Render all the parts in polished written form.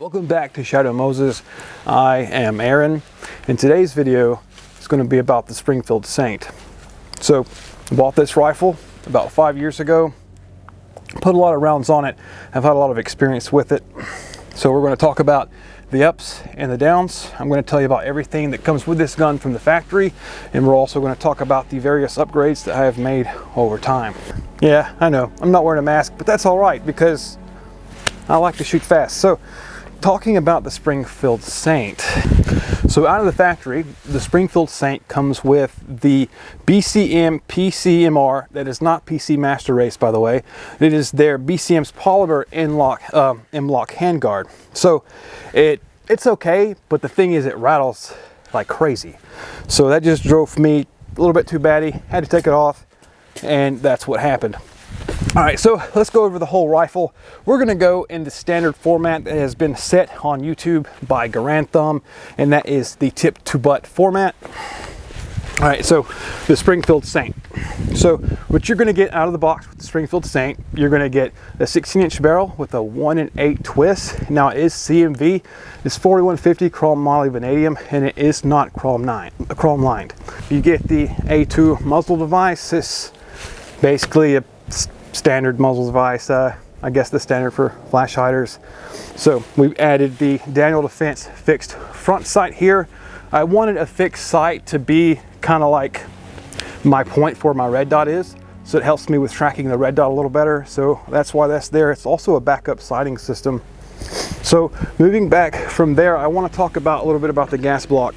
Welcome back to Shadow Moses. I am Aaron, and today's video is going to be about the Springfield SAINT. So I bought this rifle about 5 years ago, put a lot of rounds on it. I've had a lot of experience with it. So we're going to talk about the ups and the downs. I'm going to tell you about everything that comes with this gun from the factory, and we're also going to talk about the various upgrades that I have made over time. Yeah, I know, I'm not wearing a mask, but that's all right because I like to shoot fast. So talking about the Springfield SAINT. So out of the factory, the Springfield SAINT comes with the BCM PCMR. That is not PC Master Race, by the way. It is their BCM's polymer M-LOK handguard. So it's okay, but the thing is it rattles like crazy. So that just drove me a little bit too batty. Had to take it off, and that's what happened. All right, so let's go over the whole rifle. We're gonna go in the standard format that has been set on YouTube by Garand Thumb, and that is the tip to butt format. All right, so the Springfield SAINT. So what you're gonna get out of the box with the Springfield SAINT, you're gonna get a 16-inch barrel with a 1 8 twist. Now it is CMV, it's 4150 chrome moly vanadium, and it is not chrome lined. You get the A2 muzzle device. It's basically a standard muzzle device, I guess the standard for flash hiders. So we've added the Daniel Defense fixed front sight here. I wanted a fixed sight to be kind of like my point for my red dot is, so it helps me with tracking the red dot a little better. So that's why that's there. It's also a backup sighting system. So moving back from there, I want to talk about a little bit about the gas block.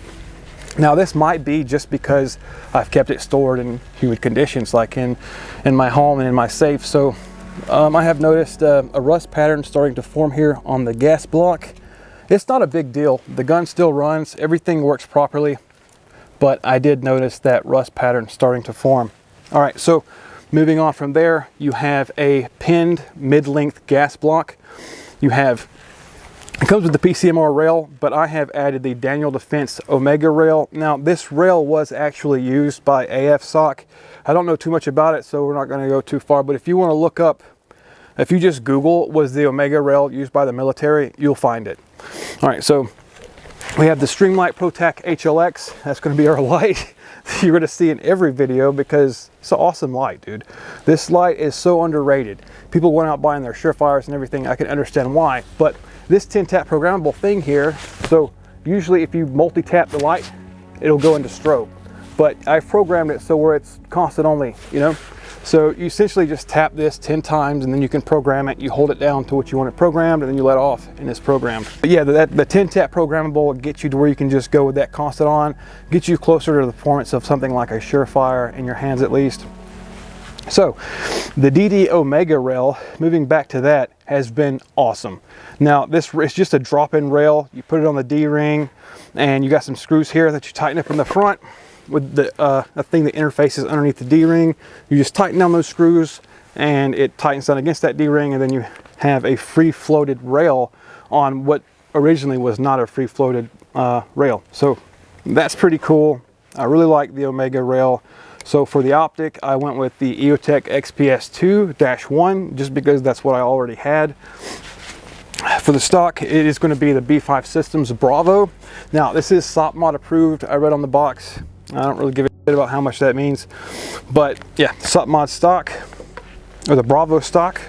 Now this might be just because I've kept it stored in humid conditions, like in my home and in my safe. So I have noticed a rust pattern starting to form here on the gas block. It's not a big deal. The gun still runs, everything works properly, but I did notice that rust pattern starting to form. All right, so moving on from there, you have a pinned mid-length gas block. It comes with the PCMR rail, but I have added the Daniel Defense Omega rail. Now this rail was actually used by AFSOC. I don't know too much about it, so we're not going to go too far, but if you want to look up, if you just Google was the Omega rail used by the military, you'll find it. All right, so we have the Streamlight ProTac HLX. That's going to be our light you're going to see in every video because it's an awesome light, dude. This light is so underrated. People went out buying their Surefires and everything. I can understand why, but this 10-tap programmable thing here, so usually if you multi-tap the light, it'll go into strobe. But I've programmed it so where it's constant only, you know? So you essentially just tap this 10 times and then you can program it. You hold it down to what you want it programmed and then you let off and it's programmed. But yeah, the 10-tap programmable will get you to where you can just go with that constant on, get you closer to the performance of something like a Surefire in your hands at least. So the DD Omega rail, moving back to that, has been awesome. Now this is just a drop-in rail. You put it on the D-ring and you got some screws here that you tighten up in the front with the thing that interfaces underneath the D-ring. You just tighten down those screws and it tightens down against that D-ring, and then you have a free-floated rail on what originally was not a free-floated rail. So that's pretty cool. I really like the Omega rail. So for the optic, I went with the EOTech XPS2-1 just because that's what I already had. For the stock, it is going to be the B5 Systems Bravo. Now this is SOP mod approved. I read on the box. I don't really give a shit about how much that means, but yeah, SOP mod stock, or the Bravo stock.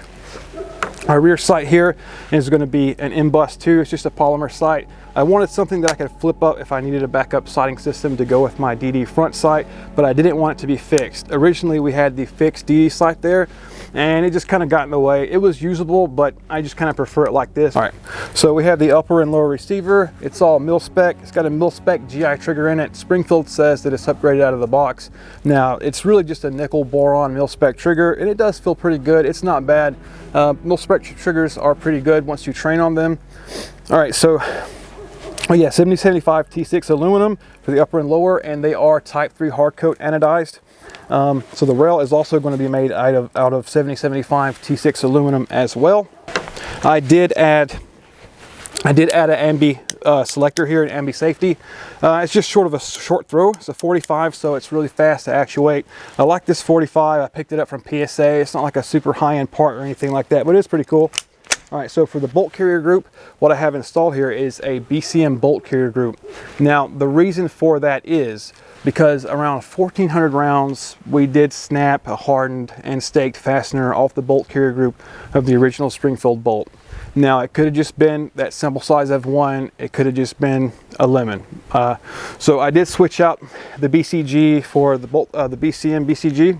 Our rear sight here is going to be an M-Bus 2. It's just a polymer sight. I wanted something that I could flip up if I needed a backup sighting system to go with my DD front sight, but I didn't want it to be fixed. Originally we had the fixed DD sight there and it just kind of got in the way. It was usable, but I just kind of prefer it like this. All right, so we have the upper and lower receiver. It's all mil-spec. It's got a mil-spec GI trigger in it. Springfield says that it's upgraded out of the box. Now it's really just a nickel boron mil-spec trigger, and it does feel pretty good. It's not bad. Mil-spec triggers are pretty good once you train on them. All right, so oh yeah, 7075 T6 aluminum for the upper and lower, and they are Type 3 hard coat anodized. So the rail is also going to be made out of 7075 T6 aluminum as well. I did add an ambi selector here, an ambi safety. It's just short of a short throw. It's a 45, so it's really fast to actuate. I like this 45. I picked it up from PSA. It's not like a super high-end part or anything like that, but it's pretty cool. All right, so for the bolt carrier group, what I have installed here is a BCM bolt carrier group. Now, the reason for that is because around 1,400 rounds, we did snap a hardened and staked fastener off the bolt carrier group of the original Springfield bolt. Now, it could have just been that simple size of one. It could have just been a lemon. So I did switch out the BCG for the bolt, the BCM BCG.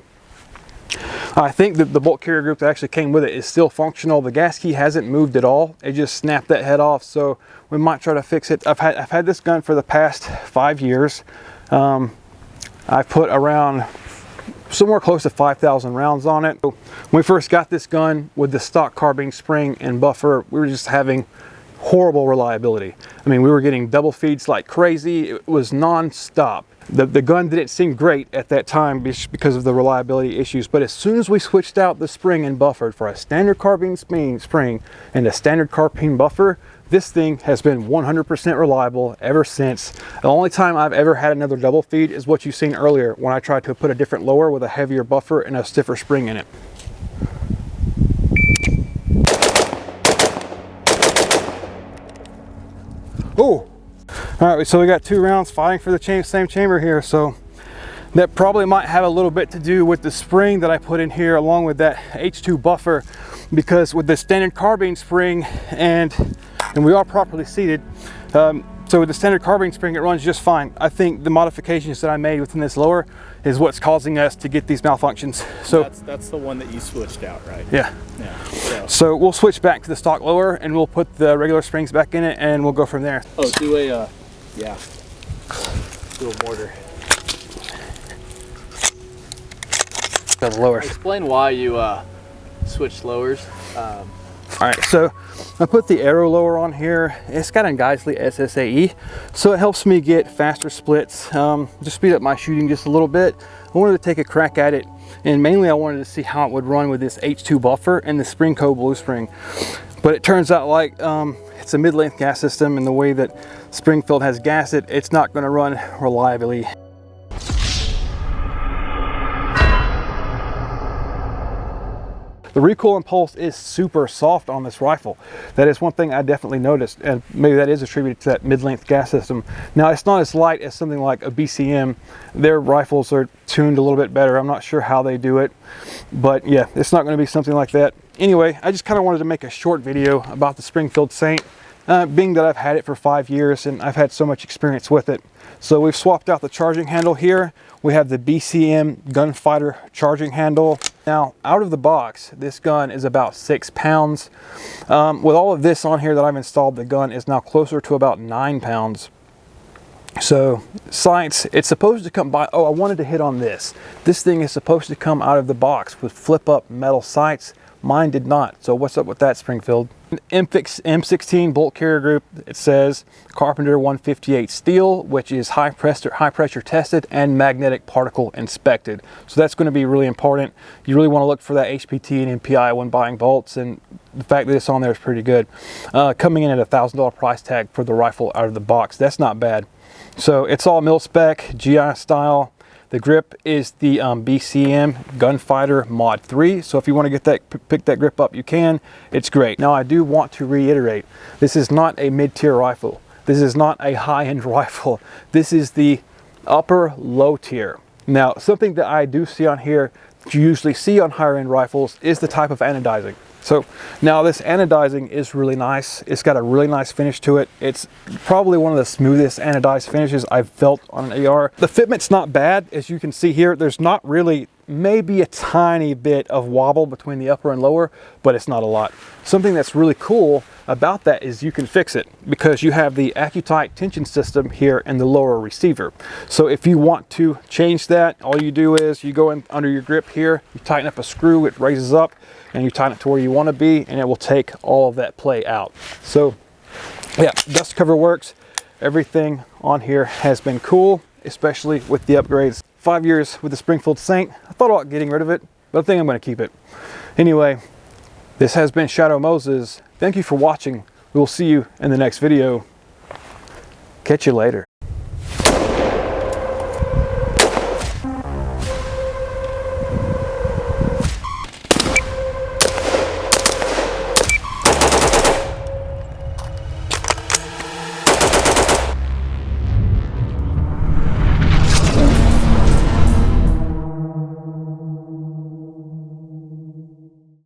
I think that the bolt carrier group that actually came with it is still functional. The gas key hasn't moved at all. It just snapped that head off, so we might try to fix it. I've had this gun for the past 5 years. I've put around somewhere close to 5,000 rounds on it. When we first got this gun with the stock carbine spring and buffer, we were just having horrible reliability. I mean, we were getting double feeds like crazy. It was non-stop. The gun didn't seem great at that time because of the reliability issues, but as soon as we switched out the spring and buffer for a standard carbine spring and a standard carbine buffer, this thing has been 100% reliable ever since. The only time I've ever had another double feed is what you've seen earlier when I tried to put a different lower with a heavier buffer and a stiffer spring in it. Oh! All right, so we got 2 rounds fighting for the same chamber here, so that probably might have a little bit to do with the spring that I put in here along with that H2 buffer, because with the standard carbine spring and we are properly seated, so with the standard carbine spring it runs just fine. I think the modifications that I made within this lower is what's causing us to get these malfunctions. So that's the one that you switched out, right? Yeah. Yeah. So we'll switch back to the stock lower and we'll put the regular springs back in it and we'll go from there. Oh, do a do a mortar. The lower. Explain why you switched lowers. All right, so I put the Aero lower on here. It's got a Geisley SSAE, so it helps me get faster splits, just speed up my shooting just a little bit. I wanted to take a crack at it, and mainly I wanted to see how it would run with this H2 buffer and the Springco Blue Spring. But it turns out like it's a mid-length gas system, and the way that Springfield has gassed it, it's not going to run reliably. The recoil impulse is super soft on this rifle. That is one thing I definitely noticed, and maybe that is attributed to that mid-length gas system. Now, it's not as light as something like a BCM. Their rifles are tuned a little bit better. I'm not sure how they do it, but yeah, it's not going to be something like that. Anyway, I just kind of wanted to make a short video about the Springfield SAINT, being that I've had it for 5 years and I've had so much experience with it. So we've swapped out the charging handle here. We have the BCM Gunfighter charging handle. Now, out of the box, this gun is about 6 pounds. With all of this on here that I've installed, the gun is now closer to about 9 pounds. So, sights, it's supposed to come by, oh, I wanted to hit on this. This thing is supposed to come out of the box with flip-up metal sights. Mine did not. So what's up with that, Springfield? M16 bolt carrier group. It says Carpenter 158 steel, which is high pressure tested and magnetic particle inspected. So that's going to be really important. You really want to look for that HPT and MPI when buying bolts, and the fact that it's on there is pretty good. Coming in at a $1,000 price tag for the rifle out of the box. That's not bad. So it's all mil spec, GI style. The grip is the BCM Gunfighter Mod 3. So if you want to get that, pick that grip up, you can. It's great. Now I do want to reiterate, this is not a mid-tier rifle. This is not a high-end rifle. This is the upper low tier. Now, something that I do see on here, that you usually see on higher end rifles, is the type of anodizing. So now this anodizing is really nice. It's got a really nice finish to it. It's probably one of the smoothest anodized finishes I've felt on an AR. The fitment's not bad. As you can see here, there's not really, maybe a tiny bit of wobble between the upper and lower, but it's not a lot. Something that's really cool about that is you can fix it because you have the AccuTight tension system here in the lower receiver. So if you want to change that, all you do is you go in under your grip here, you tighten up a screw, it raises up, and you tighten it to where you want to be, and it will take all of that play out. So yeah, dust cover works. Everything on here has been cool, especially with the upgrades. 5 years with the Springfield SAINT. I thought about getting rid of it, but I think I'm going to keep it. Anyway, this has been Shadow Moses. Thank you for watching. We will see you in the next video. Catch you later.